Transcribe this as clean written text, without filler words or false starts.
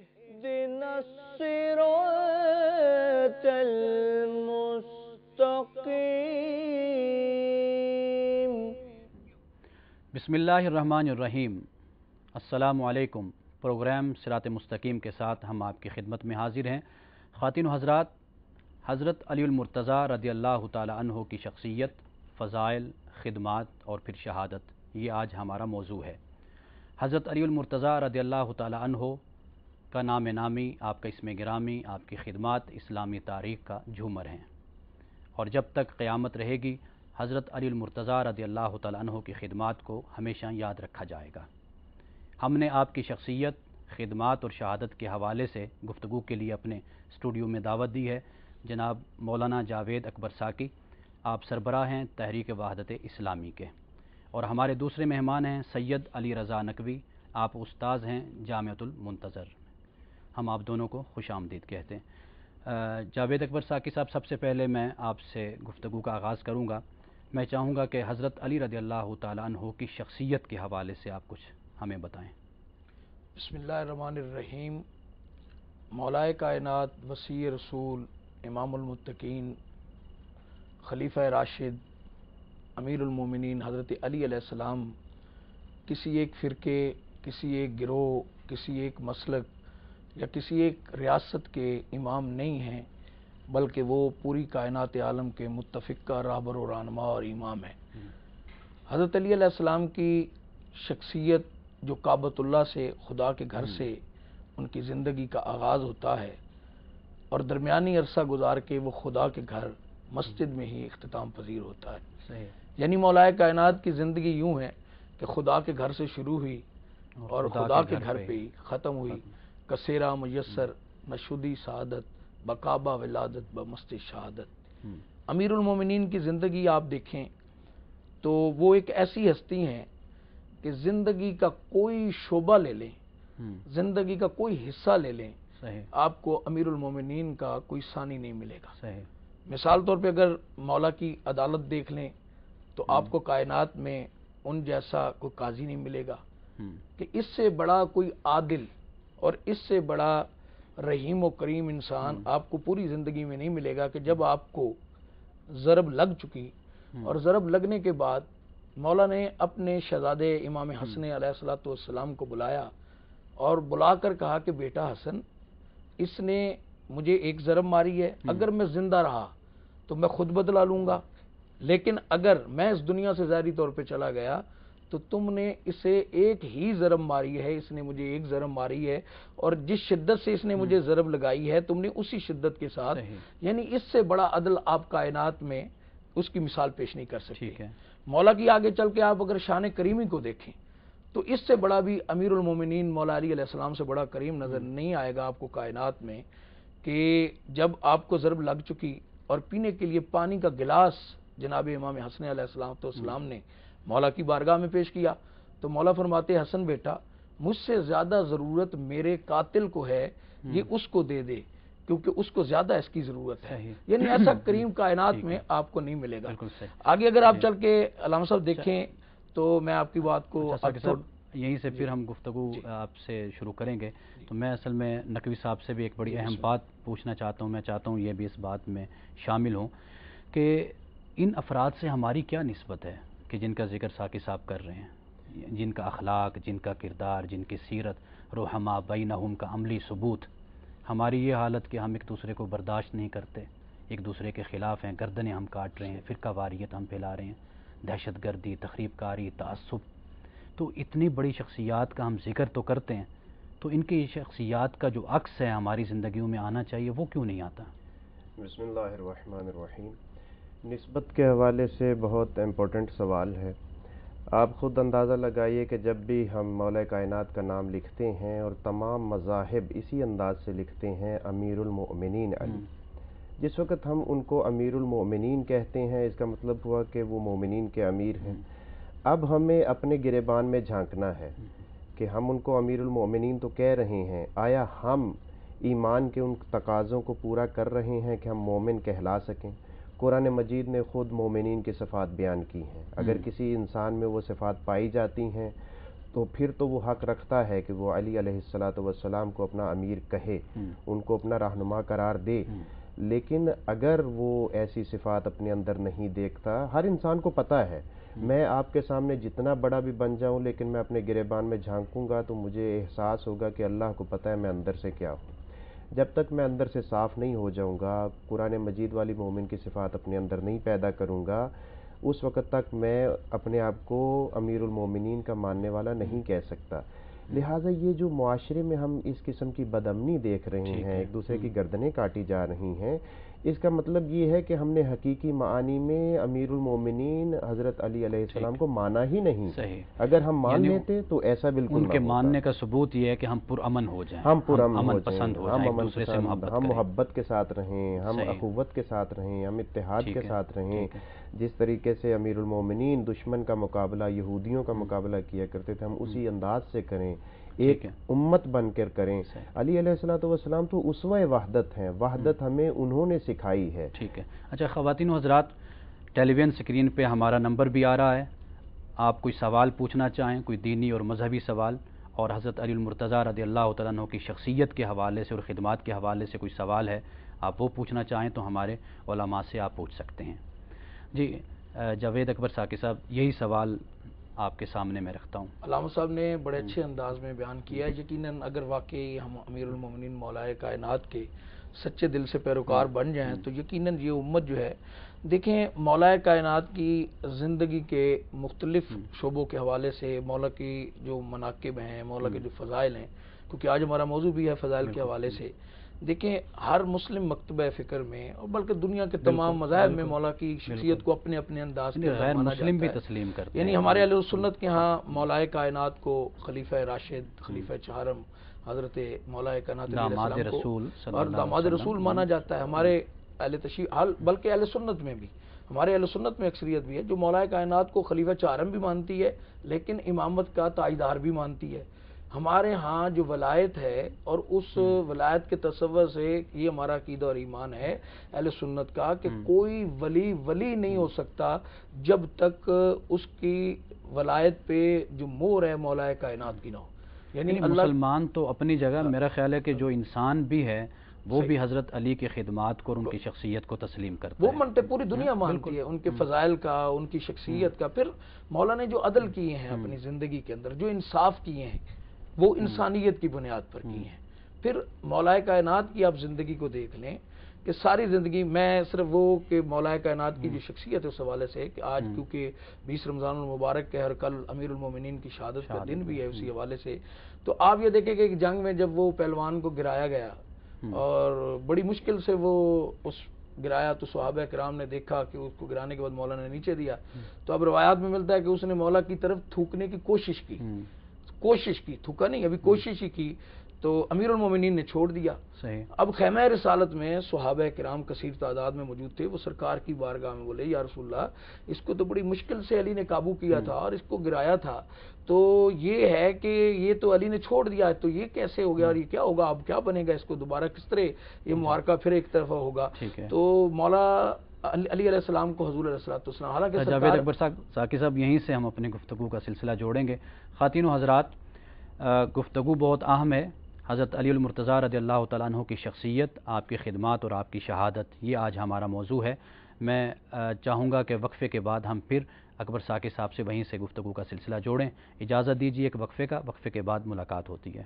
اهدنا الصراط المستقیم۔ بسم اللہ الرحمن الرحیم۔ السلام علیکم۔ پروگرام صراط مستقیم کے ساتھ ہم آپ کی خدمت میں حاضر ہیں۔ خواتین و حضرات، حضرت علی المرتضیٰ رضی اللہ تعالی عنہ کی شخصیت، فضائل، خدمات اور پھر شہادت، یہ آج ہمارا موضوع ہے۔ حضرت علی المرتضیٰ رضی اللہ تعالی عنہ کا نام نامی، آپ کا اسم گرامی، آپ کی خدمات اسلامی تاریخ کا جھومر ہیں، اور جب تک قیامت رہے گی حضرت علی المرتضیٰ رضی اللہ تعالی عنہ کی خدمات کو ہمیشہ یاد رکھا جائے گا۔ ہم نے آپ کی شخصیت، خدمات اور شہادت کے حوالے سے گفتگو کے لیے اپنے اسٹوڈیو میں دعوت دی ہے جناب مولانا جاوید اکبر ساکی، آپ سربراہ ہیں تحریک وحدت اسلامی کے، اور ہمارے دوسرے مہمان ہیں سید علی رضا نقوی، آپ استاذ ہیں جامعۃ المنتظر۔ ہم آپ دونوں کو خوش آمدید کہتے ہیں۔ جاوید اکبر ساکی صاحب، سب سے پہلے میں آپ سے گفتگو کا آغاز کروں گا۔ میں چاہوں گا کہ حضرت علی رضی اللہ تعالیٰ عنہ کی شخصیت کے حوالے سے آپ کچھ ہمیں بتائیں۔ بسم اللہ الرحمن الرحیم۔ مولائے کائنات، وسیع رسول، امام المتقین، خلیفہ راشد، امیر المومنین حضرت علی علیہ السلام کسی ایک فرقے، کسی ایک گروہ، کسی ایک مسلک یا کسی ایک ریاست کے امام نہیں ہیں، بلکہ وہ پوری کائنات عالم کے متفقہ رہبر و رہنما اور امام ہیں۔ حضرت علی علیہ السلام کی شخصیت جو کعبۃ اللہ سے، خدا کے گھر سے ان کی زندگی کا آغاز ہوتا ہے اور درمیانی عرصہ گزار کے وہ خدا کے گھر مسجد میں ہی اختتام پذیر ہوتا ہے۔ صحیح۔ یعنی مولائے کائنات کی زندگی یوں ہے کہ خدا کے گھر سے شروع ہوئی اور خدا کے گھر پہ ہی ختم ہوئی۔ کسیرا میسر نشودی سعادت بکعبہ ولادت بمست شہادت۔ امیر المومنین کی زندگی آپ دیکھیں تو وہ ایک ایسی ہستی ہیں کہ زندگی کا کوئی شعبہ لے لیں، زندگی کا کوئی حصہ لے لیں، آپ کو امیر المومنین کا کوئی ثانی نہیں ملے گا۔ مثال طور پہ اگر مولا کی عدالت دیکھ لیں تو آپ کو کائنات میں ان جیسا کوئی قاضی نہیں ملے گا کہ اس سے بڑا کوئی عادل اور اس سے بڑا رحیم و کریم انسان آپ کو پوری زندگی میں نہیں ملے گا کہ جب آپ کو ضرب لگ چکی اور ضرب لگنے کے بعد مولا نے اپنے شہزادے امام حسن علیہ الصلوۃ والسلام کو بلایا اور بلا کر کہا کہ بیٹا حسن، اس نے مجھے ایک ضرب ماری ہے، اگر میں زندہ رہا تو میں خود بدلا لوں گا، لیکن اگر میں اس دنیا سے ظاہری طور پہ چلا گیا تو تم نے اسے ایک ہی ضرب ماری ہے، اس نے مجھے ایک ضرب ماری ہے، اور جس شدت سے اس نے مجھے ضرب لگائی ہے تم نے اسی شدت کے ساتھ، یعنی اس سے بڑا عدل آپ کائنات میں اس کی مثال پیش نہیں کر سکتے۔ مولا کی آگے چل کے آپ اگر شان کریمی کو دیکھیں تو اس سے بڑا بھی امیر المومنین مولا علی علیہ السلام سے بڑا کریم نظر نہیں آئے گا آپ کو کائنات میں، کہ جب آپ کو ضرب لگ چکی اور پینے کے لیے پانی کا گلاس جناب امام حسن علیہ السلام نے مولا کی بارگاہ میں پیش کیا تو مولا فرماتے حسن بیٹا، مجھ سے زیادہ ضرورت میرے قاتل کو ہے، یہ اس کو دے دے کیونکہ اس کو زیادہ اس کی ضرورت ہے۔ یعنی ایسا کریم کائنات میں آپ کو نہیں ملے گا۔ آگے اگر آپ چل کے علامہ صاحب دیکھیں تو میں آپ کی بات کو یہیں سے پھر ہم گفتگو آپ سے شروع کریں گے، تو میں اصل میں نقوی صاحب سے بھی ایک بڑی اہم بات پوچھنا چاہتا ہوں، میں چاہتا ہوں یہ بھی اس بات میں شامل ہوں کہ ان افراد سے ہماری کیا نسبت ہے کہ جن کا ذکر ساکی صاحب کر رہے ہیں، جن کا اخلاق، جن کا کردار، جن کی سیرت، رحماء بینہم کا عملی ثبوت۔ ہماری یہ حالت کہ ہم ایک دوسرے کو برداشت نہیں کرتے، ایک دوسرے کے خلاف ہیں، گردنیں ہم کاٹ رہے ہیں، فرقہ واریت ہم پھیلا رہے ہیں، دہشت گردی، تخریب کاری، تعصب۔ تو اتنی بڑی شخصیات کا ہم ذکر تو کرتے ہیں، تو ان کی شخصیات کا جو عکس ہے ہماری زندگیوں میں آنا چاہیے وہ کیوں نہیں آتا؟ بسم اللہ الرحمن الرحیم۔ نسبت کے حوالے سے بہت امپورٹنٹ سوال ہے۔ آپ خود اندازہ لگائیے کہ جب بھی ہم مولا کائنات کا نام لکھتے ہیں اور تمام مذاہب اسی انداز سے لکھتے ہیں امیر المؤمنین علی، جس وقت ہم ان کو امیر المؤمنین کہتے ہیں اس کا مطلب ہوا کہ وہ مومنین کے امیر ہیں۔ اب ہمیں اپنے گریبان میں جھانکنا ہے کہ ہم ان کو امیر المؤمنین تو کہہ رہے ہیں، آیا ہم ایمان کے ان تقاضوں کو پورا کر رہے ہیں کہ ہم مومن کہلا سکیں؟ قرآن مجید نے خود مومنین کی صفات بیان کی ہیں، اگر کسی انسان میں وہ صفات پائی جاتی ہیں تو پھر تو وہ حق رکھتا ہے کہ وہ علی علیہ الصلوۃ والسلام کو اپنا امیر کہے، ان کو اپنا رہنما قرار دے۔ لیکن اگر وہ ایسی صفات اپنے اندر نہیں دیکھتا، ہر انسان کو پتہ ہے میں آپ کے سامنے جتنا بڑا بھی بن جاؤں، لیکن میں اپنے گریبان میں جھانکوں گا تو مجھے احساس ہوگا کہ اللہ کو پتہ ہے میں اندر سے کیا ہوں۔ جب تک میں اندر سے صاف نہیں ہو جاؤں گا، قرآن مجید والی مومن کی صفات اپنے اندر نہیں پیدا کروں گا، اس وقت تک میں اپنے آپ کو امیر المومنین کا ماننے والا نہیں کہہ سکتا۔ لہٰذا یہ جو معاشرے میں ہم اس قسم کی بدامنی دیکھ رہے ہیں، ایک دوسرے کی گردنیں کاٹی جا رہی ہیں، اس کا مطلب یہ ہے کہ ہم نے حقیقی معانی میں امیر المومنین حضرت علی علیہ السلام کو مانا ہی نہیں۔ اگر ہم مان لیتے تو ایسا بالکل ان کے ماننے کا ثبوت یہ ہے کہ ہم پرامن ہو جائیں، ہم پرامن ہو پسند ہو جائیں، ایک دوسرے سے محبت ہم محبت کے ساتھ رہیں، ہم اخوت کے ساتھ رہیں، ہم اتحاد کے ساتھ رہیں۔ جس طریقے سے امیر المومنین دشمن کا مقابلہ، یہودیوں کا مقابلہ کیا کرتے تھے، ہم اسی انداز سے کریں، ایک امت بن کر کریں۔ علی علیہ الصلوۃ والسلام تو اسوہ وحدت ہیں، وحدت ہمیں انہوں نے سکھائی ہے۔ ٹھیک ہے، اچھا خواتین و حضرات، ٹیلی ویژن اسکرین پہ ہمارا نمبر بھی آ رہا ہے، آپ کوئی سوال پوچھنا چاہیں، کوئی دینی اور مذہبی سوال، اور حضرت علی المرتضیٰ رضی اللہ تعالیٰ عنہ کی شخصیت کے حوالے سے اور خدمات کے حوالے سے کوئی سوال ہے، آپ وہ پوچھنا چاہیں تو ہمارے علماء سے آپ پوچھ سکتے ہیں۔ جی جاوید اکبر ساقی صاحب، یہی سوال آپ کے سامنے میں رکھتا ہوں۔ علامہ صاحب نے بڑے اچھے انداز میں بیان کیا ہے۔ یقیناً اگر واقعی ہم امیر المومنین مولا کائنات کے سچے دل سے پیروکار بن جائیں تو یقیناً یہ امت جو ہے، دیکھیں مولا کائنات کی زندگی کے مختلف شعبوں کے حوالے سے، مولا کی جو مناقب ہیں، مولا کے جو فضائل ہیں، کیونکہ آج ہمارا موضوع بھی ہے فضائل کے حوالے سے، دیکھیں ہر مسلم مکتبہ فکر میں اور بلکہ دنیا کے تمام مذاہب میں مولا کی شخصیت کو اپنے اپنے انداز کے غیر مانا مسلم بھی جاتا ہے۔ تسلیم کرتے ہیں، یعنی ہمارے اہل سنت کے ہاں مولا کائنات کو خلیفہ راشد، خلیفہ چہارم حضرت مولا کائنات علیہ داماد السلام رسول کو اور داماد رسول مانا جاتا ہے۔ ہمارے اہل تشیع بلکہ اہل سنت میں بھی، ہمارے اہل سنت میں اکثریت بھی ہے جو مولا کائنات کو خلیفہ چہارم بھی مانتی ہے لیکن امامت کا تاجدار بھی مانتی ہے۔ ہمارے ہاں جو ولایت ہے اور اس ولایت کے تصور سے یہ ہمارا عقیدہ اور ایمان ہے اہل سنت کا کہ کوئی ولی نہیں ہو سکتا جب تک اس کی ولایت پہ جو مہر ہے مولا کائنات کی نہ ہو۔ یعنی مسلمان تو اپنی جگہ، میرا خیال ہے کہ جو انسان بھی ہے وہ بھی حضرت علی کی خدمات کو اور ان کی شخصیت کو تسلیم کرتا ہے، وہ منتے پوری دنیا مانتی ہے ان کے فضائل کا، ان کی شخصیت کا۔ پھر مولا نے جو عدل کیے ہیں اپنی زندگی کے اندر، جو انصاف کیے ہیں، وہ انسانیت کی بنیاد پر کی ہیں۔ پھر مولا کائنات کی آپ زندگی کو دیکھ لیں کہ ساری زندگی میں صرف وہ کہ مولا کائنات کی جو شخصیت ہے اس حوالے سے کہ آج کیونکہ 20 رمضان المبارک ہے اور کل امیر المومنین کی شہادت کا دن بھی ہے، اسی حوالے سے تو آپ یہ دیکھیں کہ ایک جنگ میں جب وہ پہلوان کو گرایا گیا اور بڑی مشکل سے وہ اس گرایا تو صحابہ کرام نے دیکھا کہ اس کو گرانے کے بعد مولا نے نیچے دیا، تو اب روایات میں ملتا ہے کہ اس نے مولا کی طرف تھوکنے کی کوشش کی، تھوکا نہیں، ابھی کوشش ہی کی، تو امیر المومنین نے چھوڑ دیا۔ اب خیمہ رسالت میں صحابہ کرام کثیر تعداد میں موجود تھے، وہ سرکار کی بارگاہ میں بولے یا رسول اللہ اس کو تو بڑی مشکل سے علی نے قابو کیا تھا اور اس کو گرایا تھا، تو یہ ہے کہ یہ تو علی نے چھوڑ دیا ہے، تو یہ کیسے ہو گیا اور یہ کیا ہوگا، اب کیا بنے گا، اس کو دوبارہ کس طرح یہ معرکہ پھر ایک طرفہ ہوگا۔ تو مولا علی علیہ السلام کو حضور علیہ السلام، حالانکہ جاوید اکبر ساقی صاحب یہیں سے ہم اپنی گفتگو کا سلسلہ جوڑیں گے۔ خواتین و حضرات، گفتگو بہت اہم ہے، حضرت علی المرتضیٰ رضی اللہ تعالیٰ عنہ کی شخصیت، آپ کی خدمات اور آپ کی شہادت، یہ آج ہمارا موضوع ہے۔ میں چاہوں گا کہ وقفے کے بعد ہم پھر اکبر ساقی صاحب سے وہیں سے گفتگو کا سلسلہ جوڑیں۔ اجازت دیجیے ایک وقفے کے بعد ملاقات ہوتی ہے۔